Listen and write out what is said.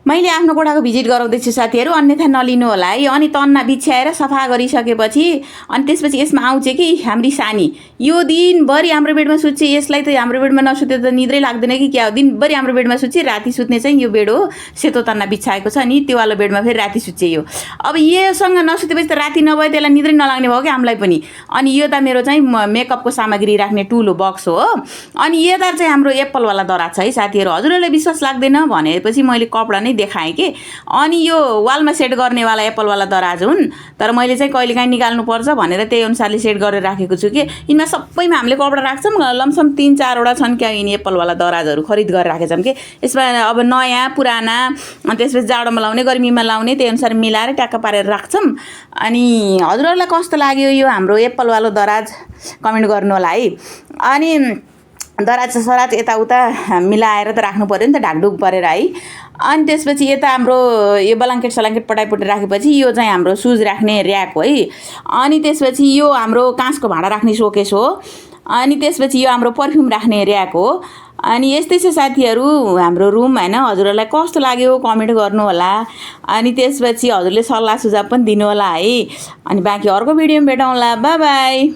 मैले आफ्नो कोठाको भिजिट गराउँदैछु साथीहरू, अन्यथा नलिनु होला है। अनि तन्ना बिछ्याएर सफा गरिसकेपछि अनि त्यसपछि यसमा आउँछ कि हाम्री सानी यो दिनभरि हाम्रो बेडमा सुत्छ। यसलाई त हाम्रो बेडमा नसुते त निद्रै लाग्दैन कि क्या हो। दिनभरि हाम्रो बेडमा सुत्छ, राति सुत्ने चाहिँ यो बेड हो, सेतो तन्ना बिछाएको छ नि त्यो वाला बेडमा फेरि राति सुत्छ यो। अब योसँग नसुतेपछि त राति नभए त्यसलाई निद्रै नलाग्ने भयो क्या हामीलाई पनि। अनि यो त मेरो चाहिँ मेकअपको सामग्री राख्ने टुल हो, बक्स हो। अनि यता चाहिँ हाम्रो एप्पलवाला दराज छ है साथीहरू। हजुरहरूलाई विश्वास लाग्दैन भनेपछि मैले कपडा नै देखाएँ कि। अनि यो वालमा सेट गर्नेवाला एप्पलवाला दराज हुन्, तर मैले चाहिँ कहिलेकाहीँ निकाल्नुपर्छ भनेर त्यही अनुसारले सेट गरेर राखेको छु कि। यिनमा सबैमा हामीले कपडा राख्छौँ, लमसम 3-4वटा छन् क्या यिनी एप्पलवाला दराजहरू खरिद गरेर राखेछौँ कि। यसमा अब नयाँ पुराना अनि त्यसपछि जाडोमा लाउने गर्मीमा लाउने त्यही अनुसार मिलाएर ट्याक्क पारेर राख्छौँ। अनि हजुरहरूलाई कस्तो लाग्यो यो हाम्रो एप्पलवाला दराज कमेन्ट गर्नु होला है। अनि दराज सराज यताउता मिलाएर त राख्नु पऱ्यो नि त, ढाकढुक परेर है। अनि त्यसपछि यता हाम्रो यो ब्ल्याङ्केट सल्याङ्केट पटाइपट्टि राखेपछि यो चाहिँ हाम्रो सुज राख्ने ऱ्याक हो है। अनि त्यसपछि यो हाम्रो काँसको भाँडा राख्ने सोकेस हो। अनि त्यसपछि यो हाम्रो पर्फ्युम राख्ने ऱ्याक हो। अनि यस्तै छ साथीहरू हाम्रो रुम हैन। हजुरहरूलाई कस्तो लाग्यो कमेन्ट गर्नु होला। अनि त्यसपछि हजुरले सल्लाह सुझाव पनि दिनु होला है। अनि बाँकी अर्को भिडियोमा भेटौँला, बाई बाई।